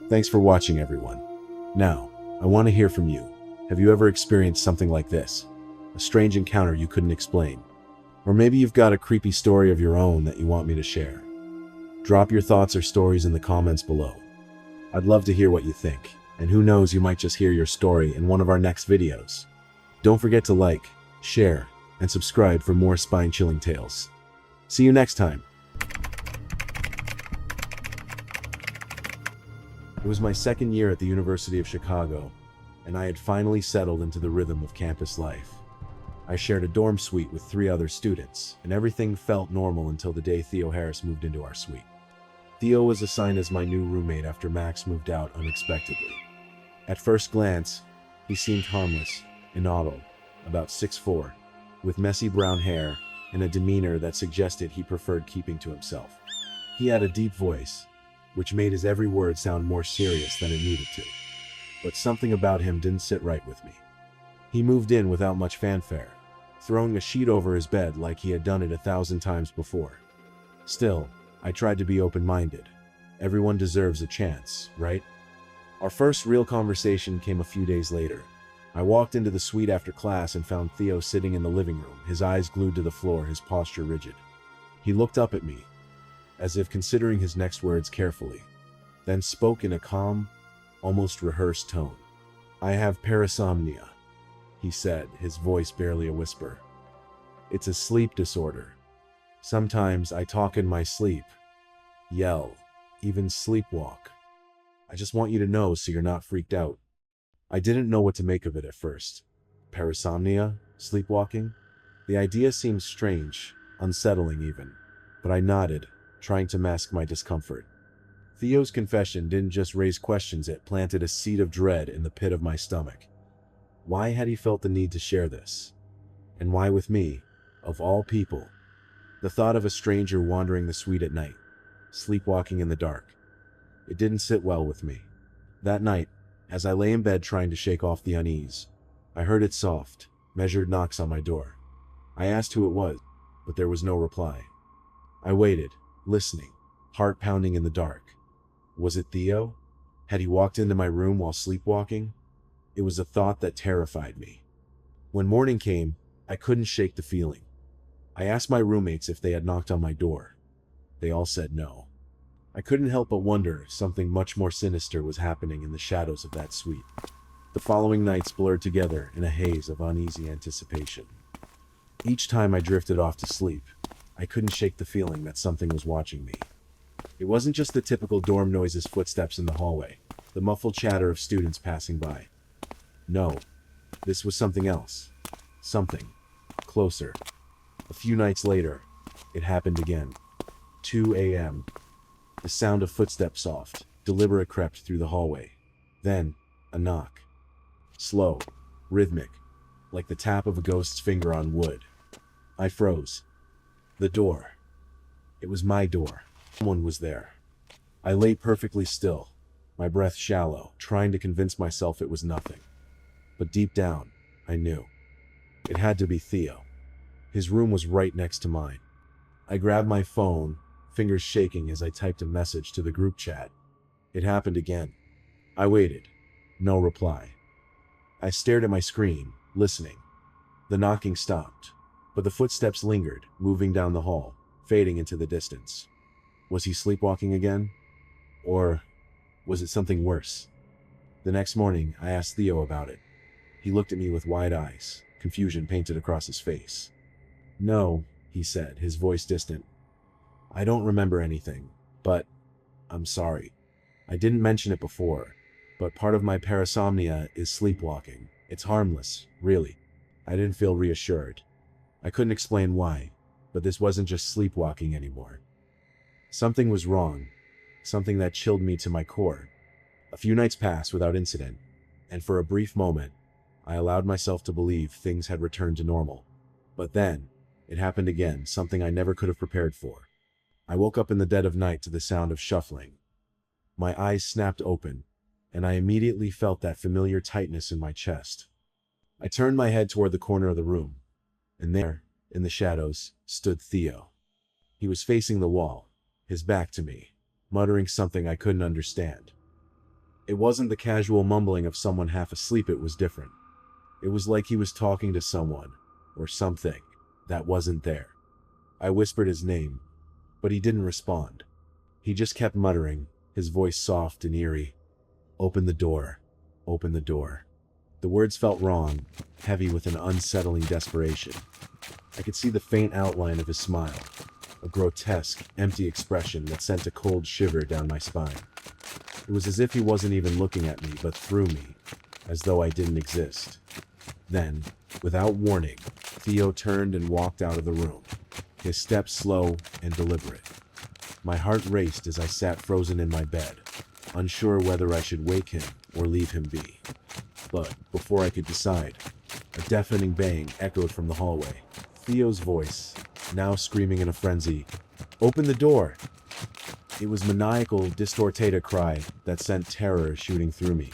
Thanks for watching, everyone. Now, I want to hear from you. Have you ever experienced something like this? A strange encounter you couldn't explain? Or maybe you've got a creepy story of your own that you want me to share. Drop your thoughts or stories in the comments below. I'd love to hear what you think, and who knows, you might just hear your story in one of our next videos. Don't forget to like, share, and subscribe for more spine-chilling tales. See you next time. It was my second year at the University of Chicago, and I had finally settled into the rhythm of campus life. I shared a dorm suite with 3 other students, and everything felt normal until the day Theo Harris moved into our suite. Theo was assigned as my new roommate after Max moved out unexpectedly. At first glance, he seemed harmless, inaudible, about 6'4", with messy brown hair and a demeanor that suggested he preferred keeping to himself. He had a deep voice, which made his every word sound more serious than it needed to. But something about him didn't sit right with me. He moved in without much fanfare, throwing a sheet over his bed like he had done it 1,000 times before. Still, I tried to be open-minded. Everyone deserves a chance, right? Our first real conversation came a few days later. I walked into the suite after class and found Theo sitting in the living room, his eyes glued to the floor, his posture rigid. He looked up at me, as if considering his next words carefully, then spoke in a calm, almost rehearsed tone. "I have parasomnia," he said, his voice barely a whisper. "It's a sleep disorder. Sometimes I talk in my sleep, yell, even sleepwalk. I just want you to know so you're not freaked out." I didn't know what to make of it at first. Parasomnia? Sleepwalking? The idea seemed strange, unsettling even, but I nodded, trying to mask my discomfort. Theo's confession didn't just raise questions, it planted a seed of dread in the pit of my stomach. Why had he felt the need to share this? And why with me, of all people? The thought of a stranger wandering the suite at night, sleepwalking in the dark, it didn't sit well with me. That night, as I lay in bed trying to shake off the unease, I heard its soft, measured knocks on my door. I asked who it was, but there was no reply. I waited, listening, heart pounding in the dark. Was it Theo? Had he walked into my room while sleepwalking? It was a thought that terrified me. When morning came, I couldn't shake the feeling. I asked my roommates if they had knocked on my door. They all said no. I couldn't help but wonder if something much more sinister was happening in the shadows of that suite. The following nights blurred together in a haze of uneasy anticipation. Each time I drifted off to sleep, I couldn't shake the feeling that something was watching me. It wasn't just the typical dorm noises, footsteps in the hallway, the muffled chatter of students passing by. No, this was something else. Something closer. A few nights later, it happened again. 2 a.m. The sound of footsteps, soft, deliberate, crept through the hallway. Then, a knock. Slow, rhythmic, like the tap of a ghost's finger on wood. I froze. The door. It was my door. Someone was there. I lay perfectly still, my breath shallow, trying to convince myself it was nothing. But deep down, I knew. It had to be Theo. His room was right next to mine. I grabbed my phone, fingers shaking as I typed a message to the group chat. It happened again. I waited. No reply. I stared at my screen, listening. The knocking stopped, but the footsteps lingered, moving down the hall, fading into the distance. Was he sleepwalking again? Or was it something worse? The next morning, I asked Theo about it. He looked at me with wide eyes, confusion painted across his face. "No," he said, his voice distant. "I don't remember anything, but I'm sorry. I didn't mention it before, but part of my parasomnia is sleepwalking. It's harmless, really." I didn't feel reassured. I couldn't explain why, but this wasn't just sleepwalking anymore. Something was wrong, something that chilled me to my core. A few nights passed without incident, and for a brief moment, I allowed myself to believe things had returned to normal. But then, it happened again, something I never could have prepared for. I woke up in the dead of night to the sound of shuffling. My eyes snapped open, and I immediately felt that familiar tightness in my chest. I turned my head toward the corner of the room, and there, in the shadows, stood Theo. He was facing the wall, his back to me, muttering something I couldn't understand. It wasn't the casual mumbling of someone half asleep, it was different. It was like he was talking to someone, or something, that wasn't there. I whispered his name, but he didn't respond. He just kept muttering, his voice soft and eerie. "Open the door. Open the door." The words felt wrong, heavy with an unsettling desperation. I could see the faint outline of his smile, a grotesque, empty expression that sent a cold shiver down my spine. It was as if he wasn't even looking at me, but through me, as though I didn't exist. Then, without warning, Theo turned and walked out of the room, his steps slow and deliberate. My heart raced as I sat frozen in my bed, unsure whether I should wake him or leave him be. But before I could decide, a deafening bang echoed from the hallway. Theo's voice, now screaming in a frenzy, "Open the door!" It was maniacal, distorted cry that sent terror shooting through me.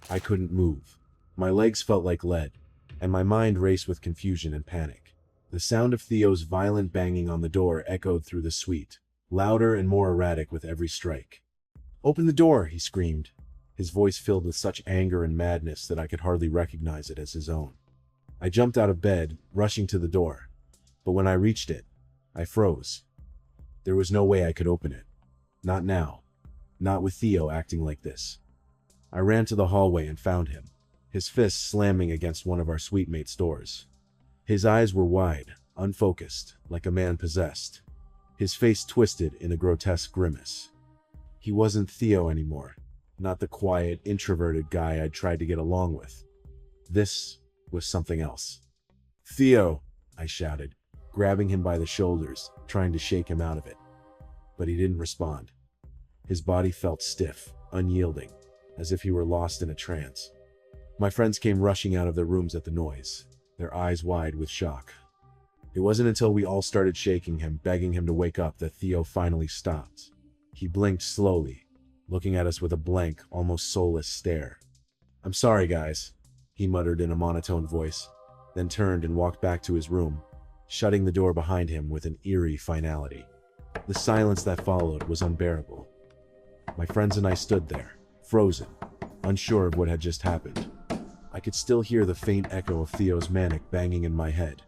I couldn't move. My legs felt like lead, and my mind raced with confusion and panic. The sound of Theo's violent banging on the door echoed through the suite, louder and more erratic with every strike. "Open the door!" he screamed, his voice filled with such anger and madness that I could hardly recognize it as his own. I jumped out of bed, rushing to the door, but when I reached it, I froze. There was no way I could open it. Not now. Not with Theo acting like this. I ran to the hallway and found him, his fists slamming against one of our suite mates' doors. His eyes were wide, unfocused, like a man possessed. His face twisted in a grotesque grimace. He wasn't Theo anymore, not the quiet, introverted guy I'd tried to get along with. This was something else. "Theo!" I shouted, grabbing him by the shoulders, trying to shake him out of it. But he didn't respond. His body felt stiff, unyielding, as if he were lost in a trance. My friends came rushing out of their rooms at the noise, their eyes wide with shock. It wasn't until we all started shaking him, begging him to wake up, that Theo finally stopped. He blinked slowly, looking at us with a blank, almost soulless stare. "I'm sorry, guys," he muttered in a monotone voice, then turned and walked back to his room, shutting the door behind him with an eerie finality. The silence that followed was unbearable. My friends and I stood there, frozen, unsure of what had just happened. I could still hear the faint echo of Theo's manic banging in my head,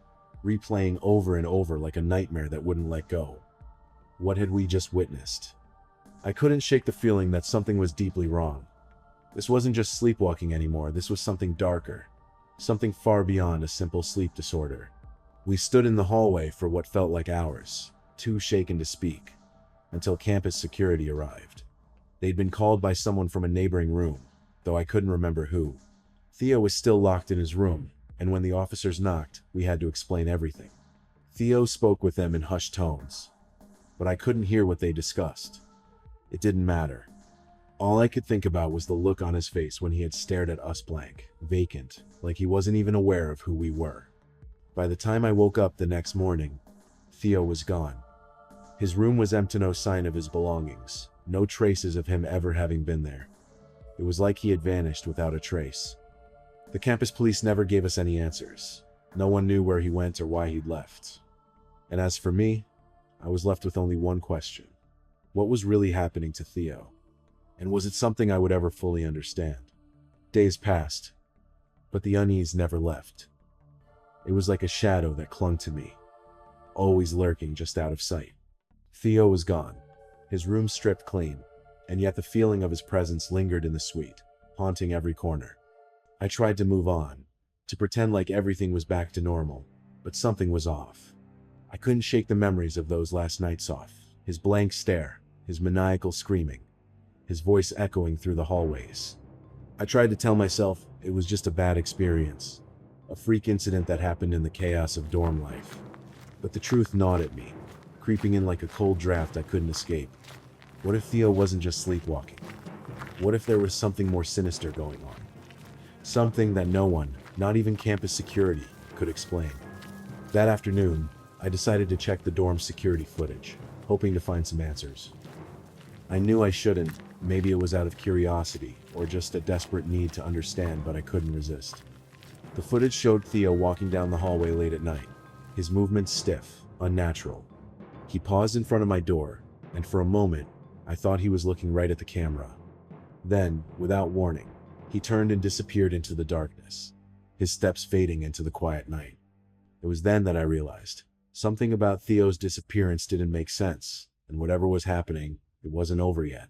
replaying over and over like a nightmare that wouldn't let go. What had we just witnessed? I couldn't shake the feeling that something was deeply wrong. This wasn't just sleepwalking anymore, this was something darker, something far beyond a simple sleep disorder. We stood in the hallway for what felt like hours, too shaken to speak, until campus security arrived. They'd been called by someone from a neighboring room, though I couldn't remember who. Theo was still locked in his room, and when the officers knocked, we had to explain everything. Theo spoke with them in hushed tones, but I couldn't hear what they discussed. It didn't matter. All I could think about was the look on his face when he had stared at us blank, vacant, like he wasn't even aware of who we were. By the time I woke up the next morning, Theo was gone. His room was empty, no sign of his belongings, no traces of him ever having been there. It was like he had vanished without a trace. The campus police never gave us any answers. No one knew where he went or why he'd left. And as for me, I was left with only one question. What was really happening to Theo? And was it something I would ever fully understand? Days passed, but the unease never left. It was like a shadow that clung to me, always lurking just out of sight. Theo was gone, his room stripped clean, and yet the feeling of his presence lingered in the suite, haunting every corner. I tried to move on, to pretend like everything was back to normal, but something was off. I couldn't shake the memories of those last nights off, his blank stare, his maniacal screaming, his voice echoing through the hallways. I tried to tell myself it was just a bad experience, a freak incident that happened in the chaos of dorm life. But the truth gnawed at me, creeping in like a cold draft I couldn't escape. What if Theo wasn't just sleepwalking? What if there was something more sinister going on? Something that no one, not even campus security, could explain. That afternoon, I decided to check the dorm security footage, hoping to find some answers. I knew I shouldn't, maybe it was out of curiosity, or just a desperate need to understand, but I couldn't resist. The footage showed Theo walking down the hallway late at night, his movements stiff, unnatural. He paused in front of my door, and for a moment, I thought he was looking right at the camera. Then, without warning, he turned and disappeared into the darkness, his steps fading into the quiet night. It was then that I realized something about Theo's disappearance didn't make sense, and whatever was happening, it wasn't over yet.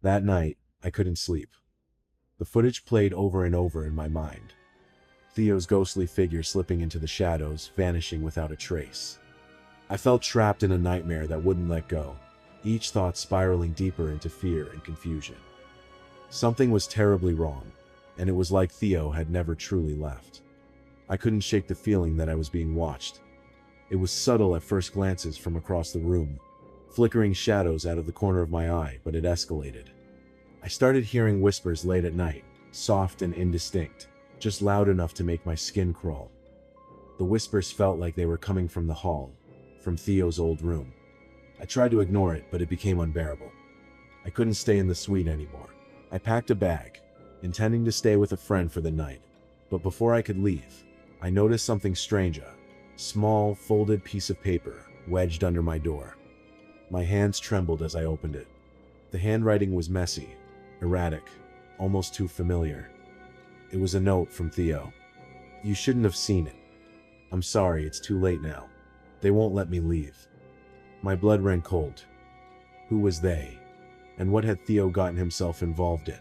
That night, I couldn't sleep. The footage played over and over in my mind. Theo's ghostly figure slipping into the shadows, vanishing without a trace. I felt trapped in a nightmare that wouldn't let go, each thought spiraling deeper into fear and confusion. Something was terribly wrong, and it was like Theo had never truly left. I couldn't shake the feeling that I was being watched. It was subtle at first glances from across the room, flickering shadows out of the corner of my eye, but it escalated. I started hearing whispers late at night, soft and indistinct, just loud enough to make my skin crawl. The whispers felt like they were coming from the hall, from Theo's old room. I tried to ignore it, but it became unbearable. I couldn't stay in the suite anymore. I packed a bag, intending to stay with a friend for the night, but before I could leave, I noticed something strange, a small, folded piece of paper wedged under my door. My hands trembled as I opened it. The handwriting was messy, erratic, almost too familiar. It was a note from Theo. "You shouldn't have seen it. I'm sorry, it's too late now. They won't let me leave." My blood ran cold. Who was they? And what had Theo gotten himself involved in?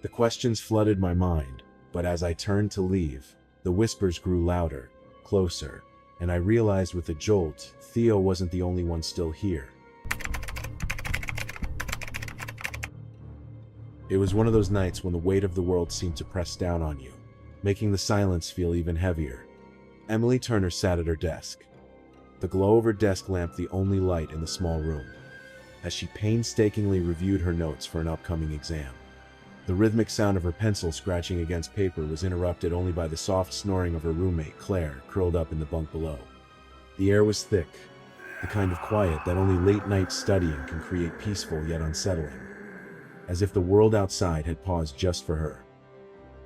The questions flooded my mind, but as I turned to leave, the whispers grew louder, closer, and I realized with a jolt, Theo wasn't the only one still here. It was one of those nights when the weight of the world seemed to press down on you, making the silence feel even heavier. Emily Turner sat at her desk, the glow of her desk lamp the only light in the small room, as she painstakingly reviewed her notes for an upcoming exam. The rhythmic sound of her pencil scratching against paper was interrupted only by the soft snoring of her roommate, Claire, curled up in the bunk below. The air was thick, the kind of quiet that only late-night studying can create peaceful yet unsettling, as if the world outside had paused just for her.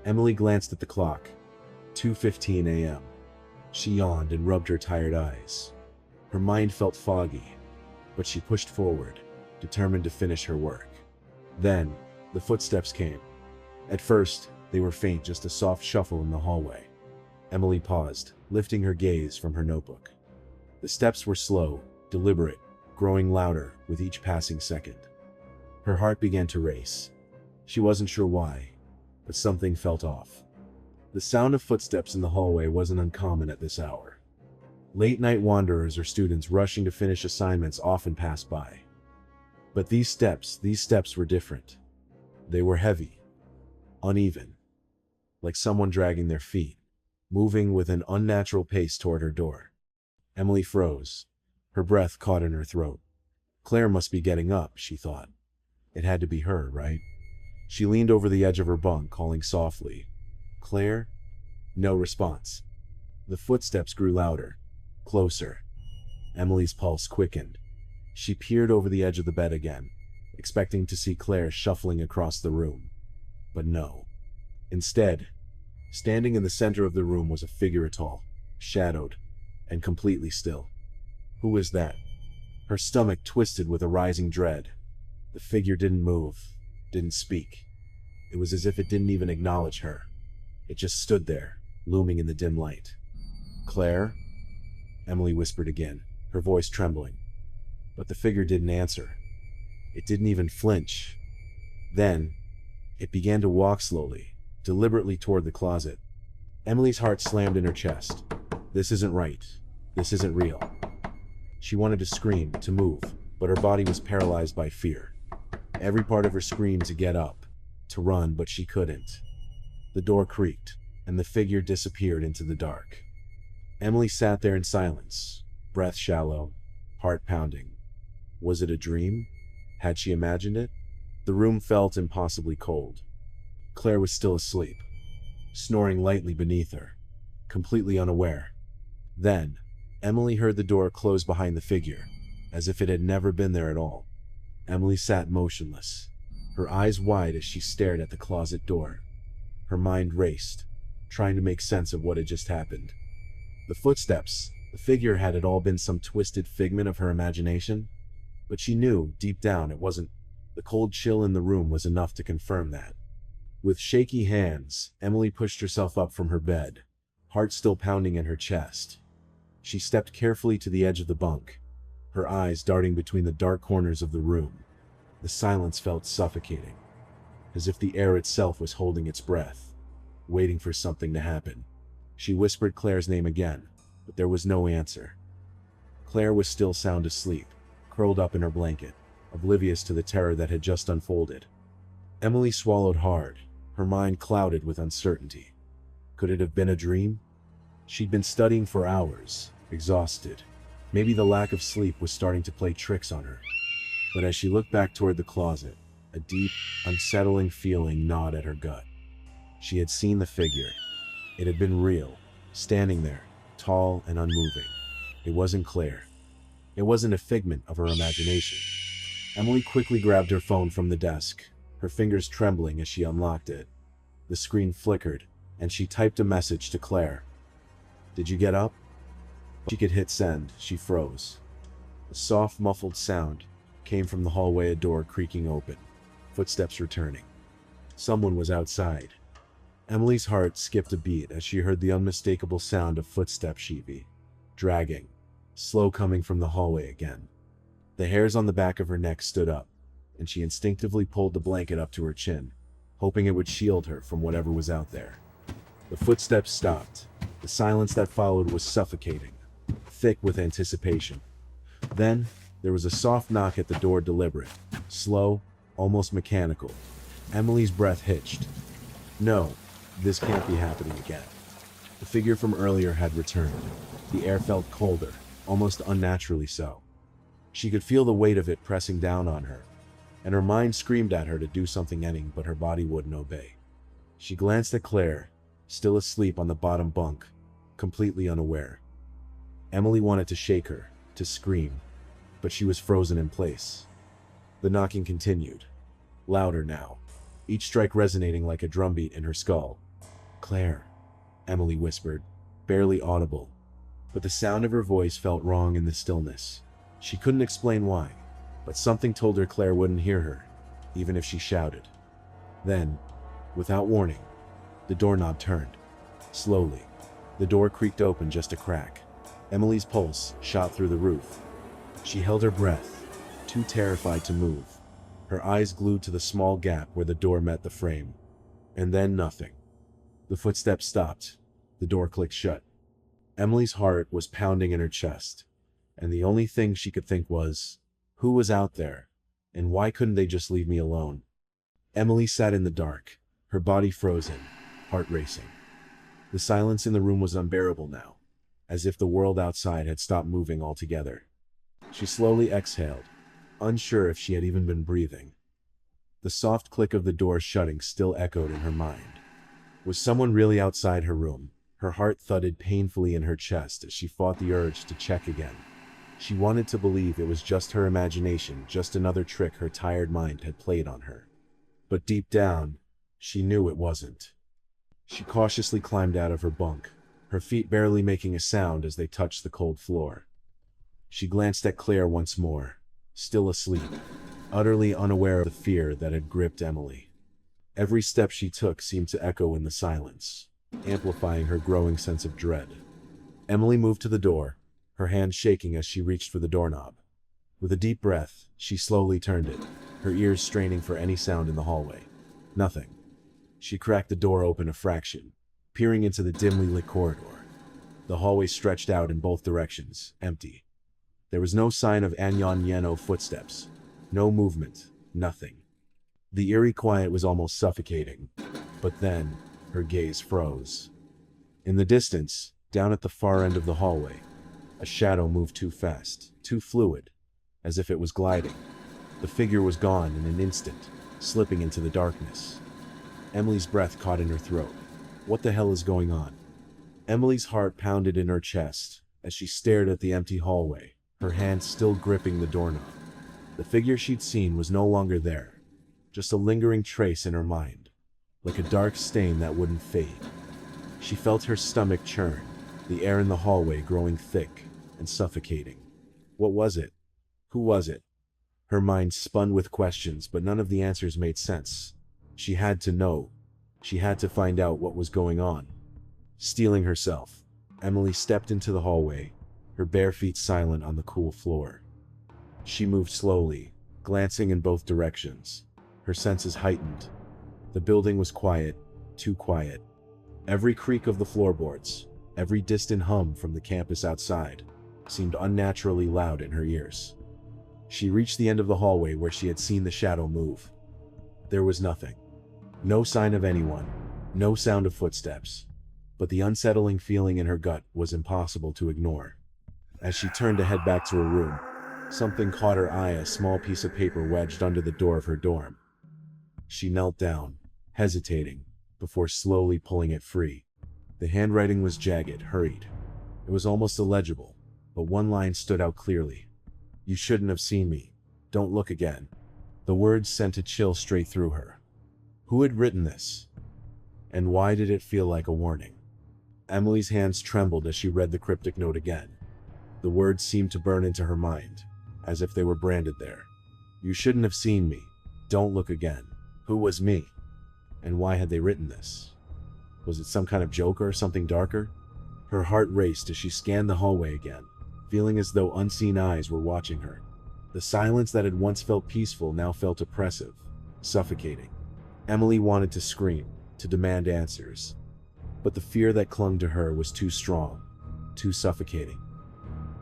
Emily glanced at the clock. 2:15 a.m. She yawned and rubbed her tired eyes. Her mind felt foggy, but she pushed forward, determined to finish her work. Then, the footsteps came. At first, they were faint, just a soft shuffle in the hallway. Emily paused, lifting her gaze from her notebook. The steps were slow, deliberate, growing louder with each passing second. Her heart began to race. She wasn't sure why, but something felt off. The sound of footsteps in the hallway wasn't uncommon at this hour. Late-night wanderers or students rushing to finish assignments often passed by. But these steps were different. They were heavy, uneven, like someone dragging their feet, moving with an unnatural pace toward her door. Emily froze, her breath caught in her throat. Claire must be getting up, she thought. It had to be her, right? She leaned over the edge of her bunk, calling softly, "Claire?" No response. The footsteps grew louder, closer. Emily's pulse quickened. She peered over the edge of the bed again, expecting to see Claire shuffling across the room. But no. Instead, standing in the center of the room was a figure tall, shadowed, and completely still. Who was that? Her stomach twisted with a rising dread. The figure didn't move, didn't speak. It was as if it didn't even acknowledge her. It just stood there, looming in the dim light. "Claire?" Emily whispered again, her voice trembling. But the figure didn't answer. It didn't even flinch. Then, it began to walk slowly, deliberately toward the closet. Emily's heart slammed in her chest. This isn't right. This isn't real. She wanted to scream, to move, but her body was paralyzed by fear. Every part of her screamed to get up, to run, but she couldn't. The door creaked, and the figure disappeared into the dark. Emily sat there in silence, breath shallow, heart pounding. Was it a dream? Had she imagined it? The room felt impossibly cold. Claire was still asleep, snoring lightly beneath her, completely unaware. Then, Emily heard the door close behind the figure, as if it had never been there at all. Emily sat motionless, her eyes wide as she stared at the closet door. Her mind raced, trying to make sense of what had just happened. The footsteps, the figure, had it all been some twisted figment of her imagination? But she knew, deep down, it wasn't. The cold chill in the room was enough to confirm that. With shaky hands, Emily pushed herself up from her bed, heart still pounding in her chest. She stepped carefully to the edge of the bunk, her eyes darting between the dark corners of the room. The silence felt suffocating, as if the air itself was holding its breath, waiting for something to happen. She whispered Claire's name again, but there was no answer. Claire was still sound asleep, curled up in her blanket, oblivious to the terror that had just unfolded. Emily swallowed hard, her mind clouded with uncertainty. Could it have been a dream? She'd been studying for hours, exhausted. Maybe the lack of sleep was starting to play tricks on her. But as she looked back toward the closet, a deep, unsettling feeling gnawed at her gut. She had seen the figure. It had been real, standing there, tall and unmoving. It wasn't Claire. It wasn't a figment of her imagination. Emily quickly grabbed her phone from the desk, her fingers trembling as she unlocked it. The screen flickered, and she typed a message to Claire. "Did you get up?" She could hit send. She froze. A soft, muffled sound came from the hallway, a door creaking open, footsteps returning. Someone was outside. Emily's heart skipped a beat as she heard the unmistakable sound of footsteps, heavy, dragging, slow, coming from the hallway again. The hairs on the back of her neck stood up, and she instinctively pulled the blanket up to her chin, hoping it would shield her from whatever was out there. The footsteps stopped. The silence that followed was suffocating, thick with anticipation. Then, there was a soft knock at the door, deliberate, slow, almost mechanical. Emily's breath hitched. No, this can't be happening again. The figure from earlier had returned. The air felt colder, almost unnaturally so. She could feel the weight of it pressing down on her, and her mind screamed at her to do something, but her body wouldn't obey. She glanced at Claire, still asleep on the bottom bunk, completely unaware. Emily wanted to shake her, to scream, but she was frozen in place. The knocking continued, louder now, each strike resonating like a drumbeat in her skull. "Claire," Emily whispered, barely audible, but the sound of her voice felt wrong in the stillness. She couldn't explain why, but something told her Claire wouldn't hear her, even if she shouted. Then, without warning, the doorknob turned. Slowly, the door creaked open just a crack. Emily's pulse shot through the roof. She held her breath, too terrified to move, her eyes glued to the small gap where the door met the frame. And then nothing. The footsteps stopped. The door clicked shut. Emily's heart was pounding in her chest, and the only thing she could think was, who was out there, and why couldn't they just leave me alone? Emily sat in the dark, her body frozen, heart racing. The silence in the room was unbearable now, as if the world outside had stopped moving altogether. She slowly exhaled, unsure if she had even been breathing. The soft click of the door shutting still echoed in her mind. Was someone really outside her room? Her heart thudded painfully in her chest as she fought the urge to check again. She wanted to believe it was just her imagination, just another trick her tired mind had played on her. But deep down, she knew it wasn't. She cautiously climbed out of her bunk, her feet barely making a sound as they touched the cold floor. She glanced at Claire once more, still asleep, utterly unaware of the fear that had gripped Emily. Every step she took seemed to echo in the silence, amplifying her growing sense of dread. Emily moved to the door, her hand shaking as she reached for the doorknob. With a deep breath, she slowly turned it, her ears straining for any sound in the hallway. Nothing. She cracked the door open a fraction, peering into the dimly lit corridor. The hallway stretched out in both directions, empty. There was no sign of Anyon Yeno footsteps, no movement, nothing. The eerie quiet was almost suffocating, but then her gaze froze. In the distance, down at the far end of the hallway, a shadow moved too fast, too fluid, as if it was gliding. The figure was gone in an instant, slipping into the darkness. Emily's breath caught in her throat. What the hell is going on? Emily's heart pounded in her chest as she stared at the empty hallway, her hand still gripping the doorknob. The figure she'd seen was no longer there, just a lingering trace in her mind, like a dark stain that wouldn't fade. She felt her stomach churn, the air in the hallway growing thick and suffocating. What was it? Who was it? Her mind spun with questions, but none of the answers made sense. She had to know. She had to find out what was going on. Steeling herself, Emily stepped into the hallway, her bare feet silent on the cool floor. She moved slowly, glancing in both directions, her senses heightened. The building was quiet, too quiet. Every creak of the floorboards, every distant hum from the campus outside, seemed unnaturally loud in her ears. She reached the end of the hallway where she had seen the shadow move. There was nothing. No sign of anyone, no sound of footsteps. But the unsettling feeling in her gut was impossible to ignore. As she turned to head back to her room, something caught her eye, a small piece of paper wedged under the door of her dorm. She knelt down, hesitating, before slowly pulling it free. The handwriting was jagged, hurried. It was almost illegible, but one line stood out clearly. "You shouldn't have seen me. Don't look again." The words sent a chill straight through her. Who had written this? And why did it feel like a warning? Emily's hands trembled as she read the cryptic note again. The words seemed to burn into her mind, as if they were branded there. "You shouldn't have seen me. Don't look again." Who was me? And why had they written this? Was it some kind of joke or something darker? Her heart raced as she scanned the hallway again, feeling as though unseen eyes were watching her. The silence that had once felt peaceful now felt oppressive, suffocating. Emily wanted to scream, to demand answers. But the fear that clung to her was too strong, too suffocating.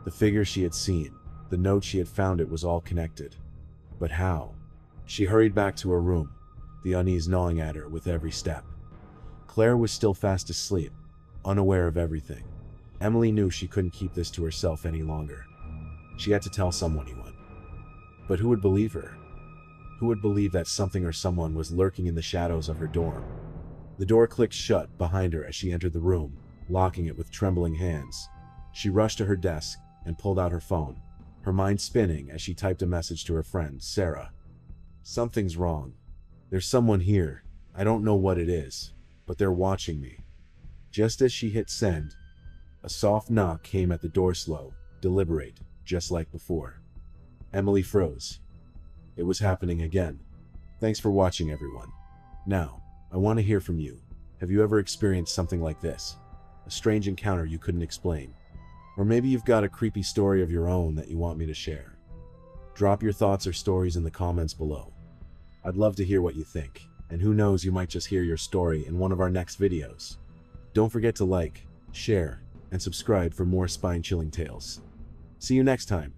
The figure she had seen, the note she had found, it was all connected. But how? She hurried back to her room, the unease gnawing at her with every step. Claire was still fast asleep, unaware of everything. Emily knew she couldn't keep this to herself any longer. She had to tell someone. But who would believe her? Who would believe that something or someone was lurking in the shadows of her dorm? The door clicked shut behind her as she entered the room, locking it with trembling hands. She rushed to her desk and pulled out her phone, her mind spinning as she typed a message to her friend, Sarah. "Something's wrong. There's someone here. I don't know what it is, but they're watching me." Just as she hit send, a soft knock came at the door, slow, deliberate, just like before. Emily froze. It was happening again. Thanks for watching, everyone. Now, I want to hear from you. Have you ever experienced something like this? A strange encounter you couldn't explain? Or maybe you've got a creepy story of your own that you want me to share. Drop your thoughts or stories in the comments below. I'd love to hear what you think, and who knows, you might just hear your story in one of our next videos. Don't forget to like, share, and subscribe for more spine-chilling tales. See you next time.